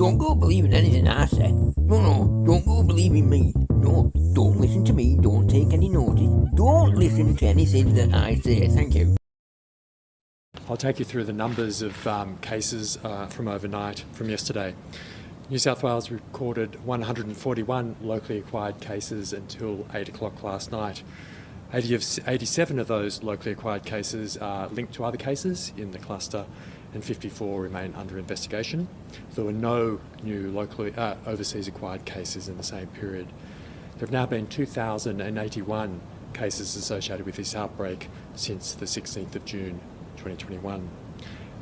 don't go believing anything I say. No, don't go believing me. No, don't listen to me, don't take any notice. Don't listen to anything that I say. Thank you. I'll take you through the numbers of cases from overnight, from yesterday. New South Wales recorded 141 locally acquired cases until 8 o'clock last night. 87 of those locally acquired cases are linked to other cases in the cluster, and 54 remain under investigation. There were no new locally overseas acquired cases in the same period. There have now been 2,081 cases associated with this outbreak since the 16th of June 2021,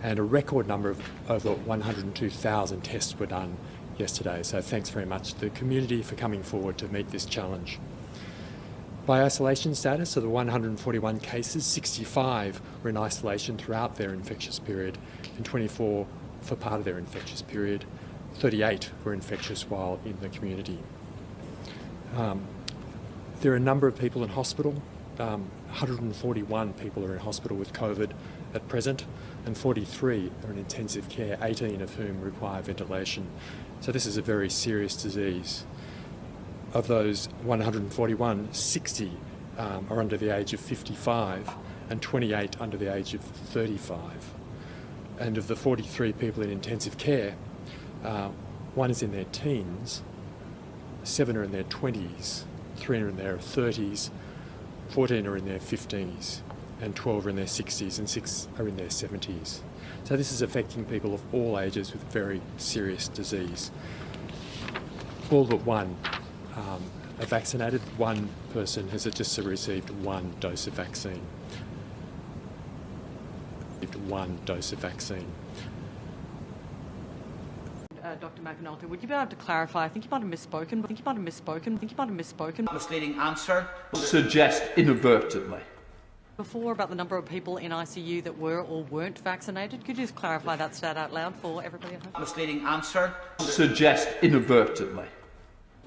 and a record number of over 102,000 tests were done yesterday. So thanks very much to the community for coming forward to meet this challenge. By isolation status, of the 141 cases, 65 were in isolation throughout their infectious period, and 24 for part of their infectious period. 38 were infectious while in the community. There are a number of people in hospital. 141 people are in hospital with COVID at present, and 43 are in intensive care, 18 of whom require ventilation. So this is a very serious disease. Of those 141, 60 are under the age of 55 and 28 under the age of 35. And of the 43 people in intensive care, one is in their teens, 7 are in their 20s, 3 are in their 30s, 14 are in their 50s, and 12 are in their 60s, and 6 are in their 70s. So this is affecting people of all ages with very serious disease. All but one are vaccinated. One person has just received 1 dose of vaccine. Dr. McAnulty, would you be able to clarify? I think you might have misspoken. Misleading answer. Suggest inadvertently. Before, about the number of people in ICU that were or weren't vaccinated. Could you just clarify that stat out loud for everybody at home? Misleading answer. Suggest inadvertently.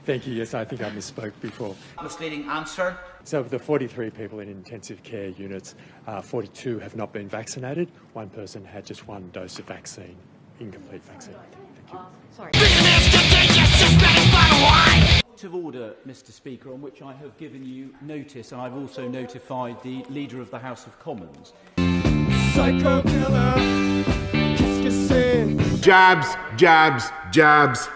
Thank you. Yes, I think I misspoke before. Misleading answer. So of the 43 people in intensive care units, 42 have not been vaccinated. One person had just 1 dose of vaccine, incomplete vaccine. Thank you. Sorry. Point of order, Mr. Speaker, on which I have given you notice, and I've also notified the Leader of the House of Commons. Psycho killer, qu'est-ce que c'est? Jabs, jabs, jabs.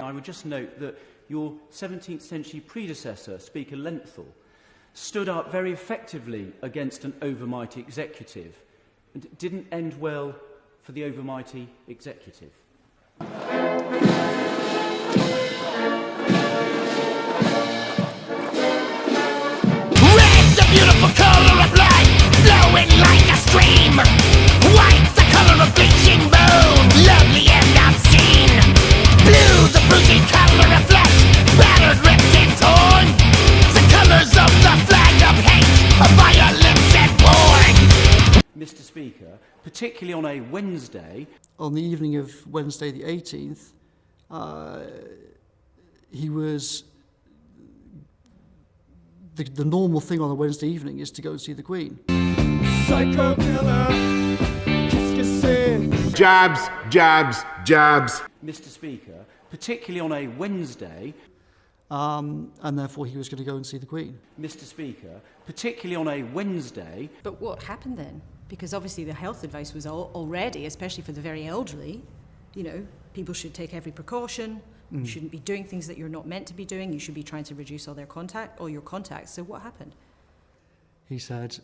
I would just note that your 17th century predecessor, Speaker Lenthal, stood up very effectively against an overmighty executive, and it didn't end well for the overmighty executive. Red's the beautiful colour of light, flowing like a stream. White's the colour of bleaching bone, lovely and obscene. Blue, the bruising colour of flesh, battered, ripped and torn. The colours of the flag of hate, of violence and porn. Mr. Speaker, particularly on a Wednesday. On the evening of Wednesday the 18th, he was... The normal thing on a Wednesday evening is to go and see the Queen. Psycho killer, qu'est-ce que c'est? Jabs, jabs, jabs. Mr. Speaker, particularly on a Wednesday. And therefore he was going to go and see the Queen. Mr. Speaker, particularly on a Wednesday. But what happened then? Because obviously the health advice was already, especially for the very elderly, you know, people should take every precaution. You shouldn't be doing things that you're not meant to be doing. You should be trying to reduce all your contacts. So what happened? He said,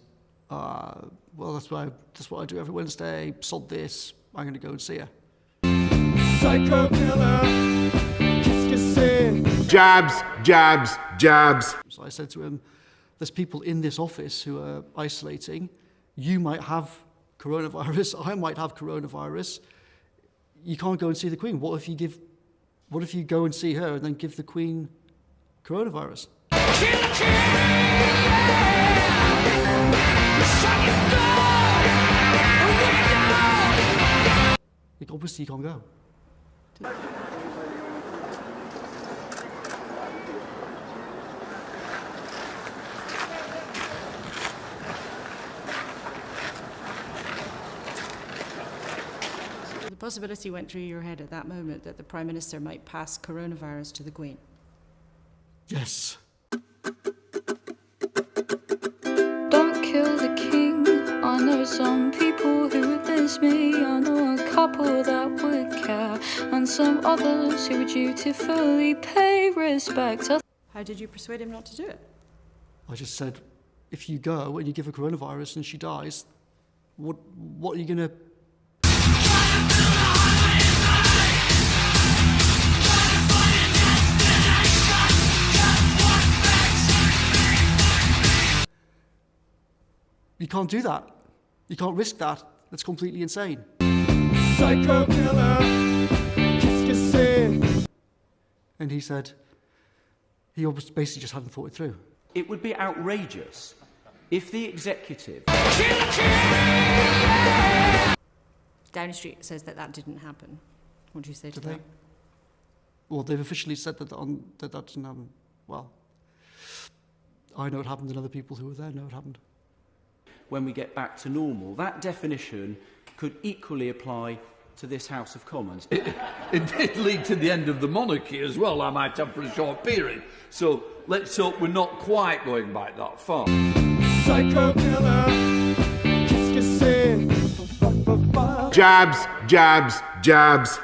well, that's what I do every Wednesday. Sod this. I'm going to go and see her. Psycho killer, qu'est-ce que c'est? Jabs, jabs, jabs. So I said to him, there's people in this office who are isolating. You might have coronavirus. I might have coronavirus. You can't go and see the Queen. What if you go and see her and then give the Queen coronavirus? Like, obviously you can't go. possibility went through your head at that moment that the Prime Minister might pass coronavirus to the Queen? Yes. Don't kill the king. I know some people who would miss me. I know a couple that would care, and some others who would dutifully pay respect. How did you persuade him not to do it? I just said, if you go and you give her coronavirus and she dies, what are you going to... You can't do that. You can't risk that. That's completely insane. Psycho killer, qu'est-ce que c'est? And he said, he basically just hadn't thought it through. It would be outrageous if the executive... Downing Street says that didn't happen. What do you say to that? Well, they've officially said that that didn't happen. Well, I know it happened, and other people who were there know it happened. When we get back to normal, that definition could equally apply to this House of Commons. It did lead to the end of the monarchy as well, I might have, for a short period. So let's hope we're not quite going back that far. Psycho killer, qu'est-ce que c'est? Jabs, jabs, jabs.